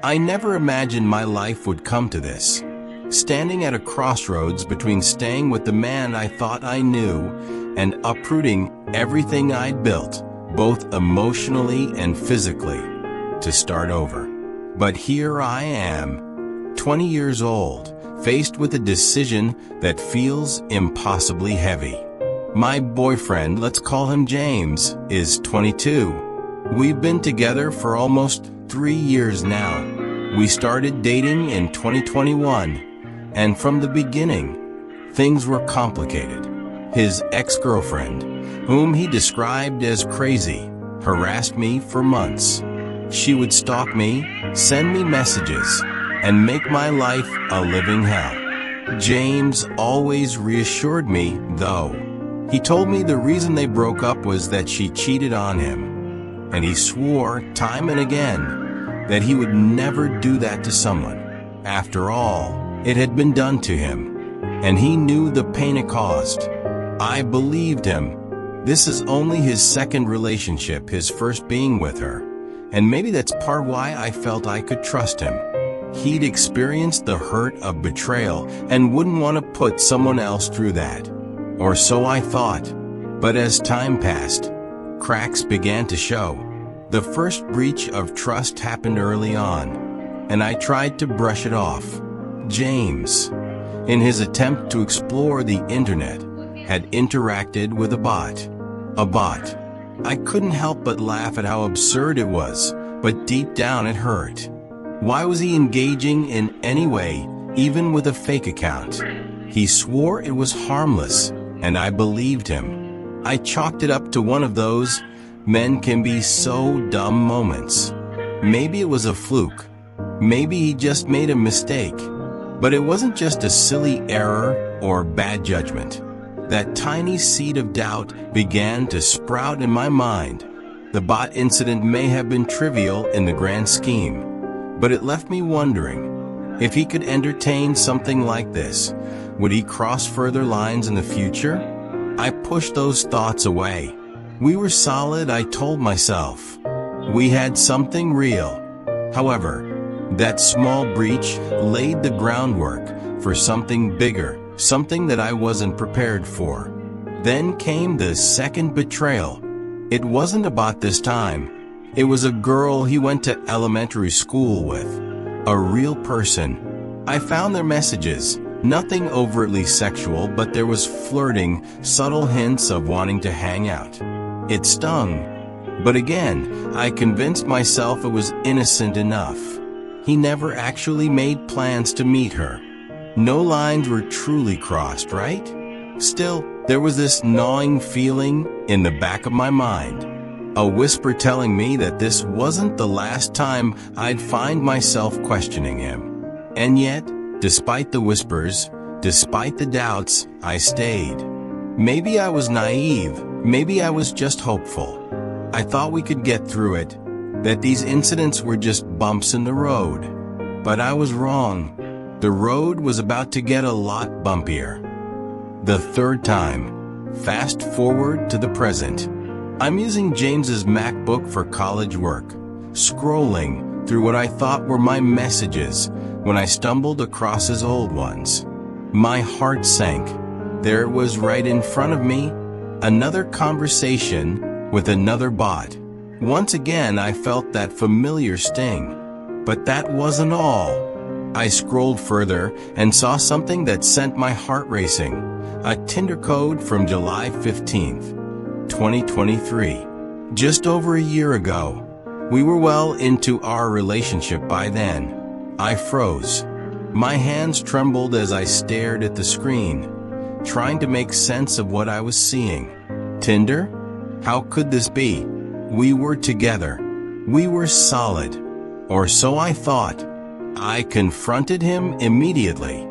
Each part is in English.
I never imagined my life would come to this. Standing at a crossroads between staying with the man I thought I knew and uprooting everything I'd built, both emotionally and physically, to start over. But here I am, 20 years old, faced with a decision that feels impossibly heavy. My boyfriend, let's call him James, is 22. We've been together for almost 3 years now. We started dating in 2021, and from the beginning, things were complicated. His ex-girlfriend, whom he described as crazy, harassed me for months. She would stalk me, send me messages, and make my life a living hell. James always reassured me, though. He told me the reason they broke up was that she cheated on him, and he swore time and again that he would never do that to someone. After all, it had been done to him, and he knew the pain it caused. I believed him. This is only his second relationship, his first being with her, and maybe that's part why I felt I could trust him. He'd experienced the hurt of betrayal and wouldn't want to put someone else through that. Or so I thought. But as time passed, cracks began to show. The first breach of trust happened early on, and I tried to brush it off. James, in his attempt to explore the internet, had interacted with a bot. A bot. I couldn't help but laugh at how absurd it was, but deep down it hurt. Why was he engaging in any way, even with a fake account? He swore it was harmless, and I believed him. I chalked it up to one of those men can be so dumb moments. Maybe it was a fluke. Maybe he just made a mistake. But it wasn't just a silly error or bad judgment. That tiny seed of doubt began to sprout in my mind. The bot incident may have been trivial in the grand scheme, but it left me wondering, if he could entertain something like this, would he cross further lines in the future? I pushed those thoughts away. We were solid, I told myself. We had something real. However, that small breach laid the groundwork for something bigger, something that I wasn't prepared for. Then came the second betrayal. It wasn't a bot this time. It was a girl he went to elementary school with. A real person. I found their messages. Nothing overtly sexual, but there was flirting, subtle hints of wanting to hang out. It stung. But again, I convinced myself it was innocent enough. He never actually made plans to meet her. No lines were truly crossed, right? Still, there was this gnawing feeling in the back of my mind. A whisper telling me that this wasn't the last time I'd find myself questioning him. And yet, despite the whispers, despite the doubts, I stayed. Maybe I was naive, maybe I was just hopeful. I thought we could get through it, that these incidents were just bumps in the road. But I was wrong. The road was about to get a lot bumpier. The third time. Fast forward to the present. I'm using James's MacBook for college work, scrolling through what I thought were my messages when I stumbled across his old ones. My heart sank. There it was right in front of me, another conversation with another bot. Once again, I felt that familiar sting. But that wasn't all. I scrolled further and saw something that sent my heart racing. A Tinder code from July 15th, 2023. Just over a year ago. We were well into our relationship by then. I froze. My hands trembled as I stared at the screen, trying to make sense of what I was seeing. Tinder? How could this be? We were together. We were solid. Or so I thought. I confronted him immediately.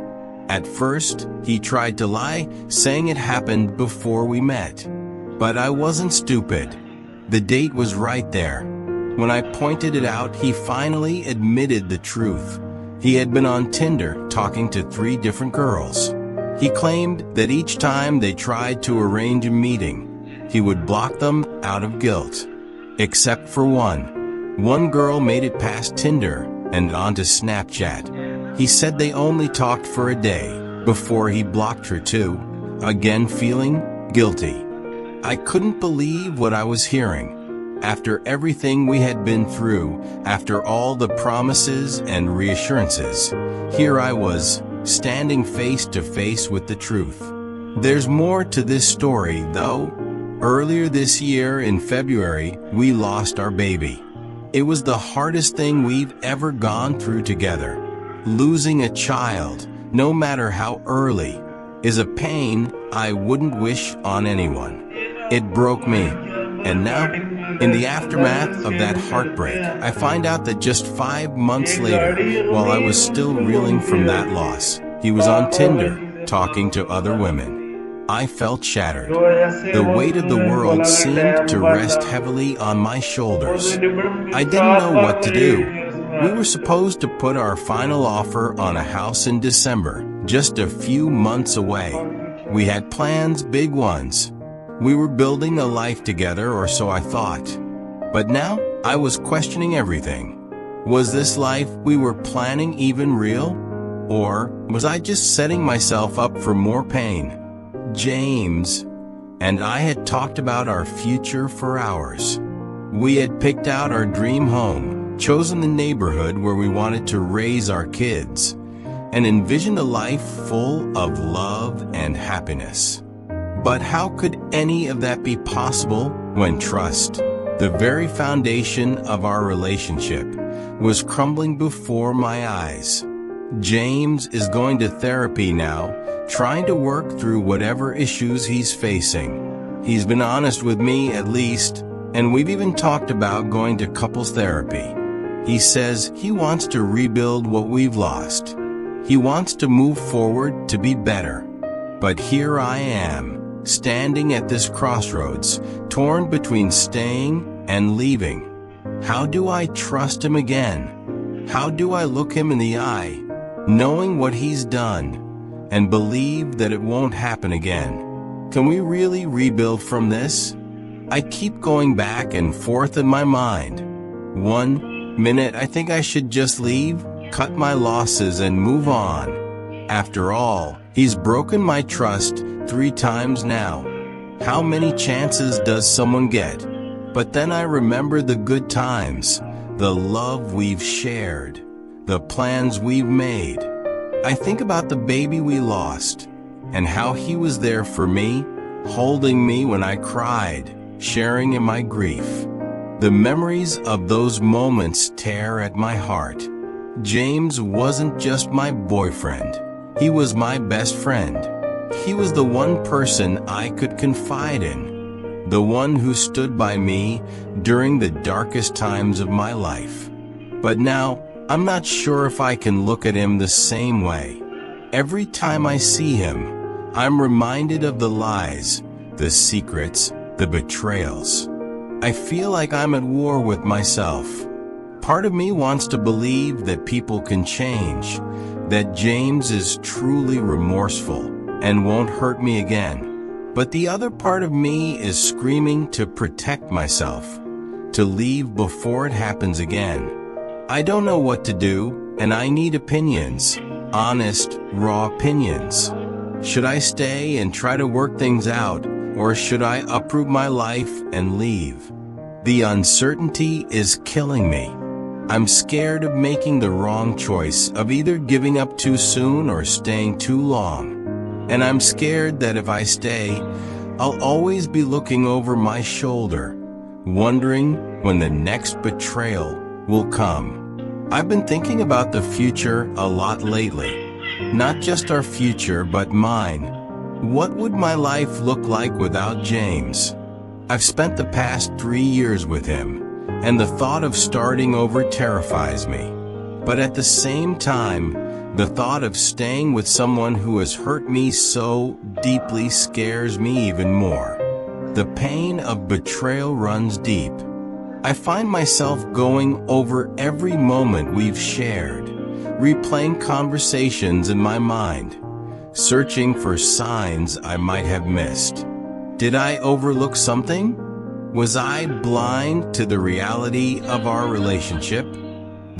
At first, he tried to lie, saying it happened before we met. But I wasn't stupid. The date was right there. When I pointed it out, he finally admitted the truth. He had been on Tinder talking to 3 different girls. He claimed that each time they tried to arrange a meeting, he would block them out of guilt. Except for one. One girl made it past Tinder, and onto Snapchat. He said they only talked for a day before he blocked her too, again feeling guilty. I couldn't believe what I was hearing. After everything we had been through, after all the promises and reassurances, here I was, standing face to face with the truth. There's more to this story, though. Earlier this year in February, we lost our baby. It was the hardest thing we've ever gone through together. Losing a child, no matter how early, is a pain I wouldn't wish on anyone. It broke me. And now, in the aftermath of that heartbreak, I find out that just 5 months later, while I was still reeling from that loss, he was on Tinder, talking to other women. I felt shattered. The weight of the world seemed to rest heavily on my shoulders. I didn't know what to do. We were supposed to put our final offer on a house in December, just a few months away. We had plans, big ones. We were building a life together, or so I thought. But now, I was questioning everything. Was this life we were planning even real? Or was I just setting myself up for more pain? James and I had talked about our future for hours. We had picked out our dream home, chosen the neighborhood where we wanted to raise our kids, and envisioned a life full of love and happiness. But how could any of that be possible when trust, the very foundation of our relationship, was crumbling before my eyes? James is going to therapy now, trying to work through whatever issues he's facing. He's been honest with me, at least, and we've even talked about going to couples therapy. He says he wants to rebuild what we've lost. He wants to move forward to be better. But here I am, standing at this crossroads, torn between staying and leaving. How do I trust him again? How do I look him in the eye, knowing what he's done, and believe that it won't happen again? Can we really rebuild from this? I keep going back and forth in my mind. 1 minute I think I should just leave, cut my losses and move on. After all, he's broken my trust 3 times now. How many chances does someone get? But then I remember the good times, the love we've shared, the plans we've made. I think about the baby we lost, and how he was there for me, holding me when I cried, sharing in my grief. The memories of those moments tear at my heart. James wasn't just my boyfriend. He was my best friend. He was the one person I could confide in, the one who stood by me during the darkest times of my life. But now, I'm not sure if I can look at him the same way. Every time I see him, I'm reminded of the lies, the secrets, the betrayals. I feel like I'm at war with myself. Part of me wants to believe that people can change, that James is truly remorseful and won't hurt me again. But the other part of me is screaming to protect myself, to leave before it happens again. I don't know what to do, and I need opinions, honest, raw opinions. Should I stay and try to work things out, or should I uproot my life and leave? The uncertainty is killing me. I'm scared of making the wrong choice, of either giving up too soon or staying too long. And I'm scared that if I stay, I'll always be looking over my shoulder, wondering when the next betrayal will come. I've been thinking about the future a lot lately. Not just our future, but mine. What would my life look like without James? I've spent the past 3 years with him, and the thought of starting over terrifies me. But at the same time, the thought of staying with someone who has hurt me so deeply scares me even more. The pain of betrayal runs deep. I find myself going over every moment we've shared, replaying conversations in my mind, searching for signs I might have missed. Did I overlook something? Was I blind to the reality of our relationship?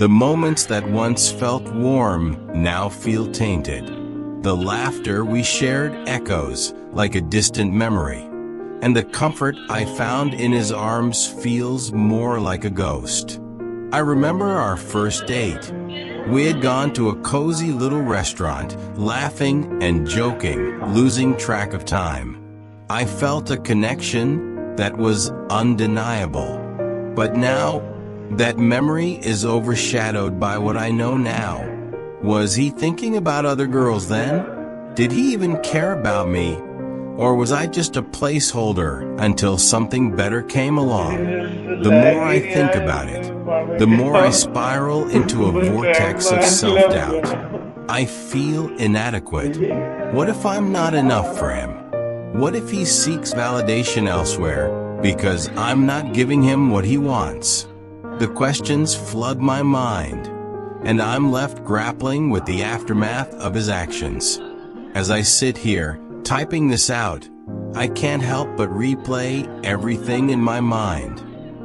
The moments that once felt warm now feel tainted. The laughter we shared echoes like a distant memory, and the comfort I found in his arms feels more like a ghost. I remember our first date. We had gone to a cozy little restaurant, laughing and joking, losing track of time. I felt a connection that was undeniable. But now, that memory is overshadowed by what I know now. Was he thinking about other girls then? Did he even care about me? Or was I just a placeholder until something better came along? The more I think about it, the more I spiral into a vortex of self-doubt. I feel inadequate. What if I'm not enough for him? What if he seeks validation elsewhere because I'm not giving him what he wants? The questions flood my mind, and I'm left grappling with the aftermath of his actions. As I sit here, typing this out, I can't help but replay everything in my mind.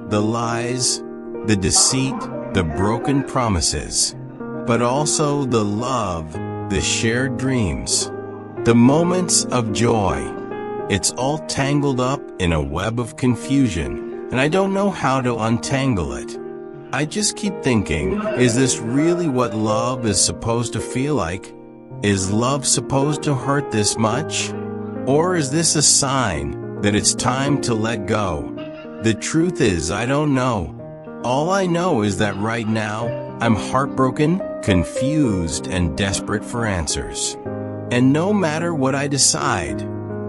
The lies, the deceit, the broken promises, but also the love, the shared dreams, the moments of joy. It's all tangled up in a web of confusion, and I don't know how to untangle it. I just keep thinking, is this really what love is supposed to feel like? Is love supposed to hurt this much? Or is this a sign that it's time to let go? The truth is, I don't know. All I know is that right now, I'm heartbroken, confused, and desperate for answers. And no matter what I decide,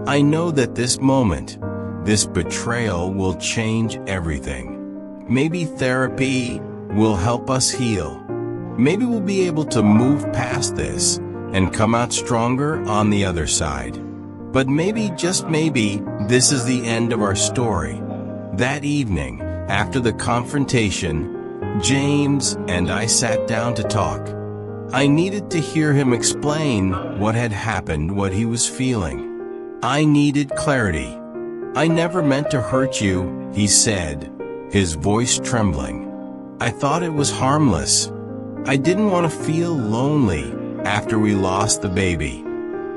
I know that this moment, this betrayal will change everything. Maybe therapy will help us heal. Maybe we'll be able to move past this and come out stronger on the other side. But maybe, just maybe, this is the end of our story. That evening, after the confrontation, James and I sat down to talk. I needed to hear him explain what had happened, what he was feeling. I needed clarity. "I never meant to hurt you," he said, his voice trembling. "I thought it was harmless. I didn't want to feel lonely after we lost the baby.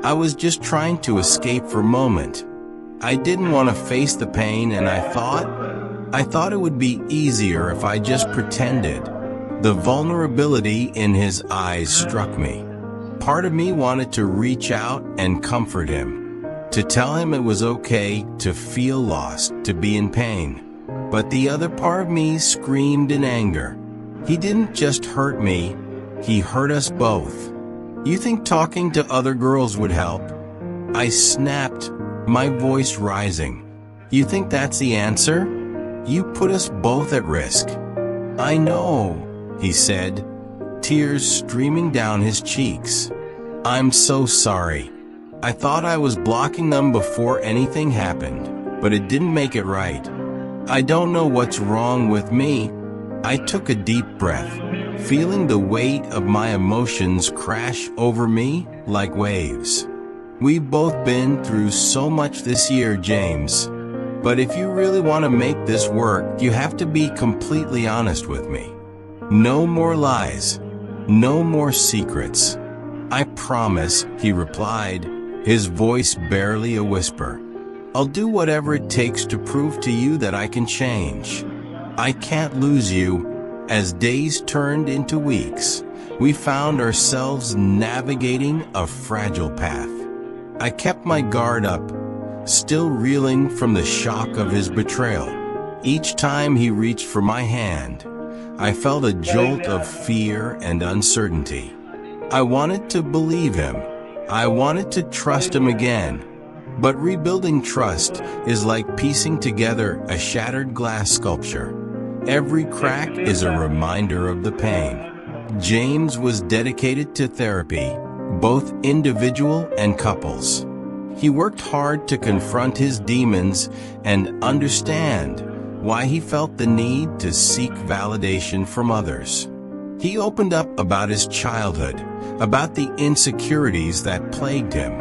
I was just trying to escape for a moment. I didn't want to face the pain, and I thought it would be easier if I just pretended." The vulnerability in his eyes struck me. Part of me wanted to reach out and comfort him, to tell him it was okay to feel lost, to be in pain. But the other part of me screamed in anger. He didn't just hurt me, he hurt us both. "You think talking to other girls would help?" I snapped, my voice rising. "You think that's the answer? You put us both at risk." "I know," he said, tears streaming down his cheeks. "I'm so sorry. I thought I was blocking them before anything happened, but it didn't make it right. I don't know what's wrong with me." I took a deep breath, feeling the weight of my emotions crash over me like waves. "We've both been through so much this year, James. But if you really want to make this work, you have to be completely honest with me. No more lies. No more secrets." "I promise," he replied, his voice barely a whisper. "I'll do whatever it takes to prove to you that I can change. I can't lose you." As days turned into weeks, we found ourselves navigating a fragile path. I kept my guard up, still reeling from the shock of his betrayal. Each time he reached for my hand, I felt a jolt of fear and uncertainty. I wanted to believe him. I wanted to trust him again. But rebuilding trust is like piecing together a shattered glass sculpture. Every crack is a reminder of the pain. James was dedicated to therapy, both individual and couples. He worked hard to confront his demons and understand why he felt the need to seek validation from others. He opened up about his childhood, about the insecurities that plagued him,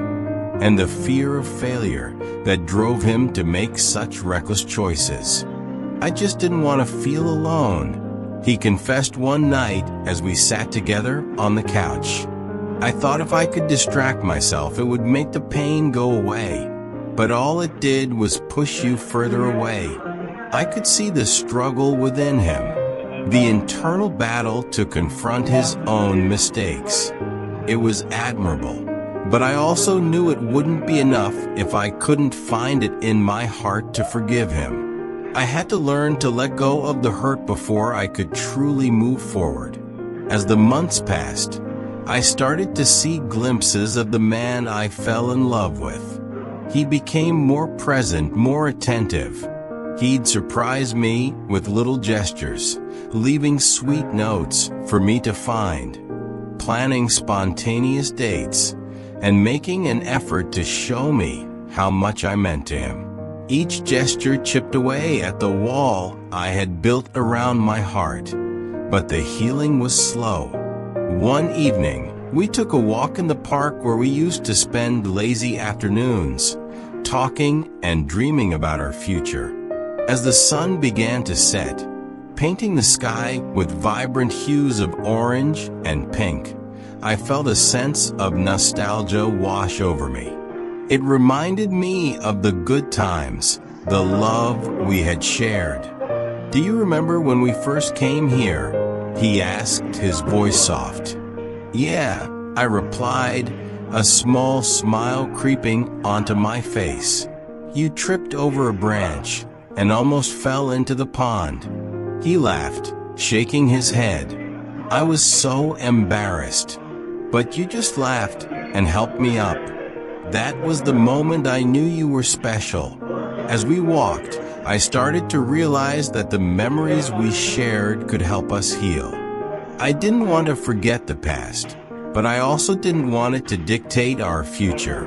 and the fear of failure that drove him to make such reckless choices. "I just didn't want to feel alone," He confessed one night as we sat together on the couch. I thought if I could distract myself, it would make the pain go away. But all it did was push you further away. I could see the struggle within him, the internal battle to confront his own mistakes. It was admirable, but I also knew it wouldn't be enough if I couldn't find it in my heart to forgive him. I had to learn to let go of the hurt before I could truly move forward. As the months passed, I started to see glimpses of the man I fell in love with. He became more present, more attentive. He'd surprise me with little gestures, leaving sweet notes for me to find, planning spontaneous dates, and making an effort to show me how much I meant to him. Each gesture chipped away at the wall I had built around my heart, but the healing was slow. One evening, we took a walk in the park where we used to spend lazy afternoons, talking and dreaming about our future. As the sun began to set, painting the sky with vibrant hues of orange and pink, I felt a sense of nostalgia wash over me. It reminded me of the good times, the love we had shared. "Do you remember when we first came here?" he asked, his voice soft. "Yeah," I replied, a small smile creeping onto my face. "You tripped over a branch and almost fell into the pond." He laughed, shaking his head. I was so embarrassed. "But you just laughed and helped me up." That was the moment I knew you were special. As we walked, I started to realize that the memories we shared could help us heal. I didn't want to forget the past, but I also didn't want it to dictate our future.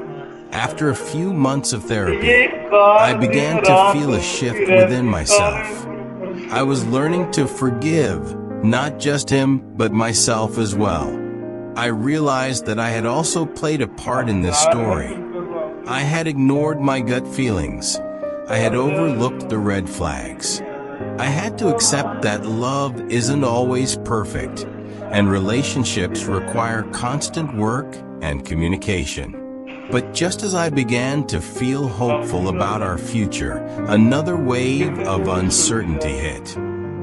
After a few months of therapy, I began to feel a shift within myself. I was learning to forgive, not just him, but myself as well. I realized that I had also played a part in this story. I had ignored my gut feelings. I had overlooked the red flags. I had to accept that love isn't always perfect, and relationships require constant work and communication. But just as I began to feel hopeful about our future, another wave of uncertainty hit.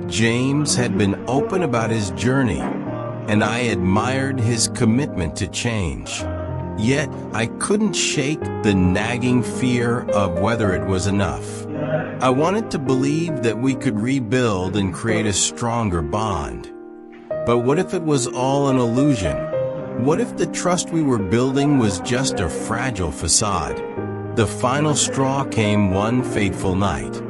James had been open about his journey, and I admired his commitment to change. Yet, I couldn't shake the nagging fear of whether it was enough. I wanted to believe that we could rebuild and create a stronger bond. But what if it was all an illusion? What if the trust we were building was just a fragile facade? The final straw came one fateful night.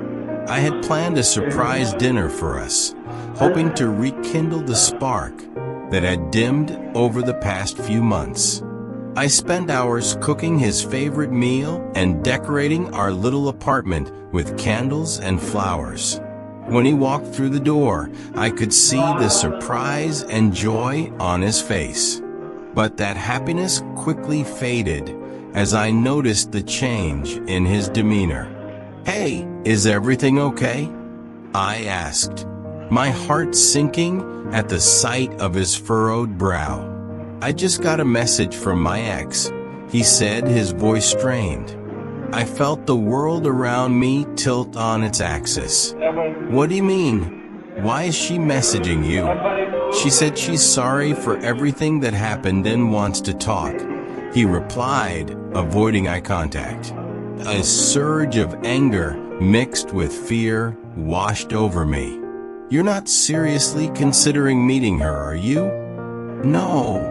I had planned a surprise dinner for us, hoping to rekindle the spark that had dimmed over the past few months. I spent hours cooking his favorite meal and decorating our little apartment with candles and flowers. When he walked through the door, I could see the surprise and joy on his face. But that happiness quickly faded as I noticed the change in his demeanor. "Hey, is everything okay?" I asked, my heart sinking at the sight of his furrowed brow. "I just got a message from my ex," he said, his voice strained. I felt the world around me tilt on its axis. "What do you mean? Why is she messaging you?" "She said she's sorry for everything that happened and wants to talk," he replied, avoiding eye contact. A surge of anger mixed with fear washed over me. "You're not seriously considering meeting her, are you?" "No,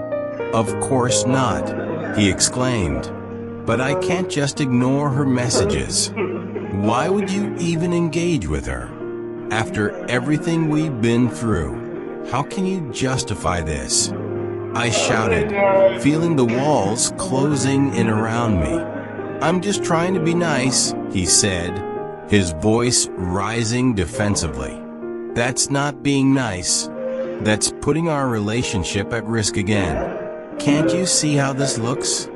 of course not," he exclaimed. "But I can't just ignore her messages. Why would you even engage with her? After everything we've been through, how can you justify this?" I shouted, feeling the walls closing in around me. "I'm just trying to be nice," he said, his voice rising defensively. "That's not being nice. That's putting our relationship at risk again. Can't you see how this looks?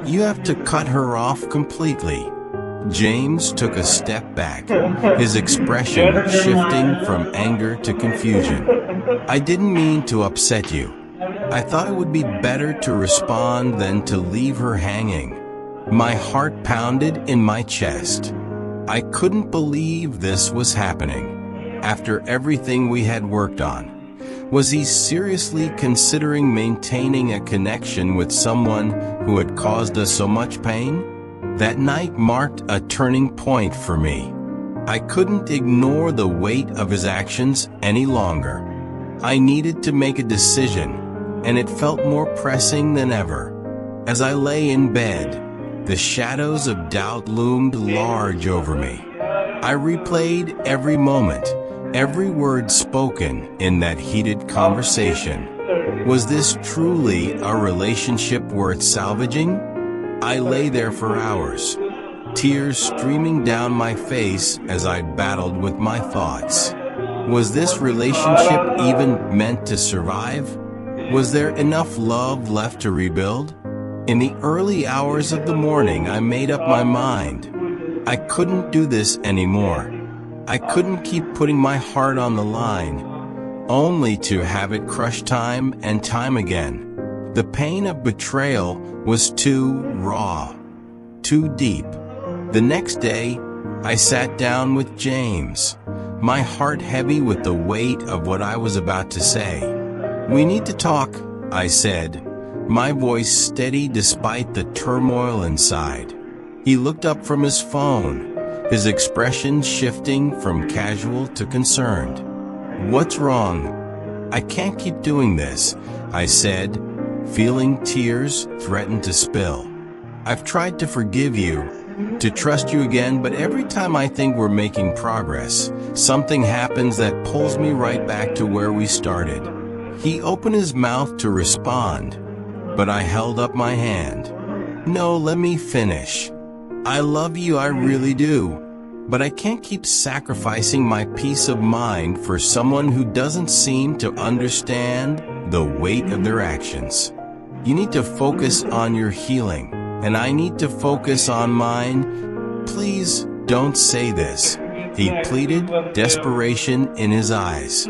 You have to cut her off completely." James took a step back, his expression shifting from anger to confusion. I didn't mean to upset you. I thought it would be better to respond than to leave her hanging. My heart pounded in my chest. I couldn't believe this was happening. After everything we had worked on, was he seriously considering maintaining a connection with someone who had caused us so much pain? That night marked a turning point for me. I couldn't ignore the weight of his actions any longer. I needed to make a decision, and it felt more pressing than ever. As I lay in bed, the shadows of doubt loomed large over me. I replayed every moment, every word spoken in that heated conversation. Was this truly a relationship worth salvaging? I lay there for hours, tears streaming down my face as I battled with my thoughts. Was this relationship even meant to survive? Was there enough love left to rebuild? In the early hours of the morning, I made up my mind. I couldn't do this anymore. I couldn't keep putting my heart on the line, only to have it crushed time and time again. The pain of betrayal was too raw, too deep. The next day, I sat down with James, my heart heavy with the weight of what I was about to say. "We need to talk," I said, my voice steady despite the turmoil inside. He looked up from his phone, his expression shifting from casual to concerned. "What's wrong?" "I can't keep doing this," I said, feeling tears threaten to spill. "I've tried to forgive you, to trust you again, but every time I think we're making progress, something happens that pulls me right back to where we started." He opened his mouth to respond, but I held up my hand. "No, let me finish. I love you, I really do. But I can't keep sacrificing my peace of mind for someone who doesn't seem to understand the weight of their actions. You need to focus on your healing, and I need to focus on mine. Please don't say this," he pleaded, desperation in his eyes.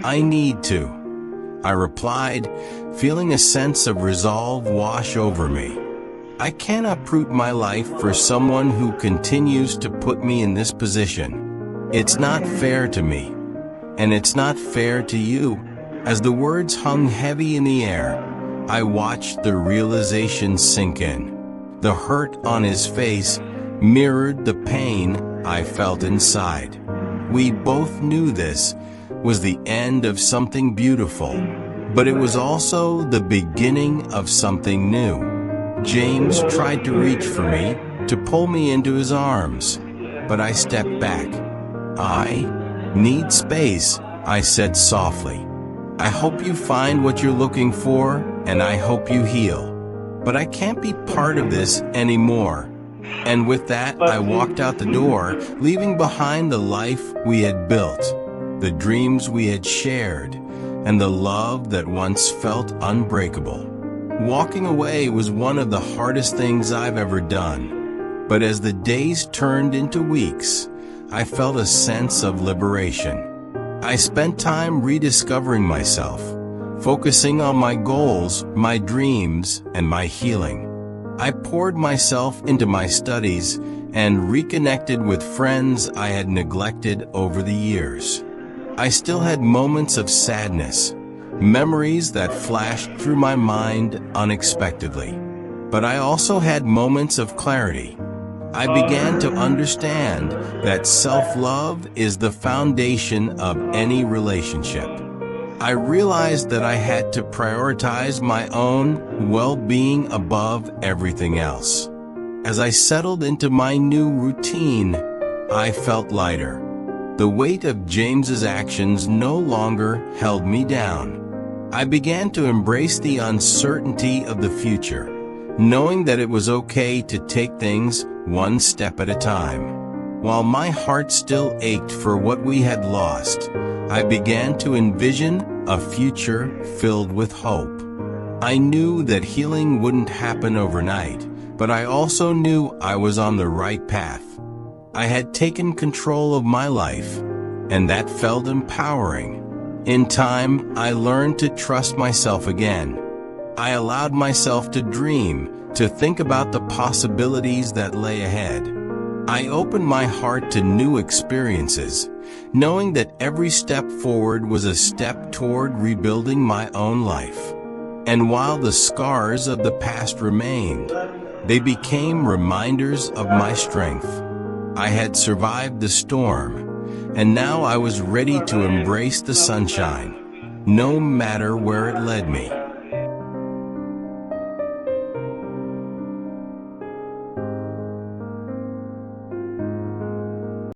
"I need to," I replied, feeling a sense of resolve wash over me. I can't uproot my life for someone who continues to put me in this position. It's not fair to me, and it's not fair to you. As the words hung heavy in the air, I watched the realization sink in. The hurt on his face mirrored the pain I felt inside. We both knew this was the end of something beautiful, but it was also the beginning of something new. James tried to reach for me, to pull me into his arms, but I stepped back. "I need space," I said softly. "I hope you find what you're looking for, and I hope you heal. But I can't be part of this anymore." And with that, I walked out the door, leaving behind the life we had built, the dreams we had shared, and the love that once felt unbreakable. Walking away was one of the hardest things I've ever done. But as the days turned into weeks, I felt a sense of liberation. I spent time rediscovering myself, focusing on my goals, my dreams, and my healing. I poured myself into my studies and reconnected with friends I had neglected over the years. I still had moments of sadness, memories that flashed through my mind unexpectedly. But I also had moments of clarity. I began to understand that self-love is the foundation of any relationship. I realized that I had to prioritize my own well-being above everything else. As I settled into my new routine, I felt lighter. The weight of James's actions no longer held me down. I began to embrace the uncertainty of the future, knowing that it was okay to take things one step at a time. While my heart still ached for what we had lost, I began to envision a future filled with hope. I knew that healing wouldn't happen overnight, but I also knew I was on the right path. I had taken control of my life, and that felt empowering. In time, I learned to trust myself again. I allowed myself to dream, to think about the possibilities that lay ahead. I opened my heart to new experiences, knowing that every step forward was a step toward rebuilding my own life. And while the scars of the past remained, they became reminders of my strength. I had survived the storm, and now I was ready to embrace the sunshine, no matter where it led me.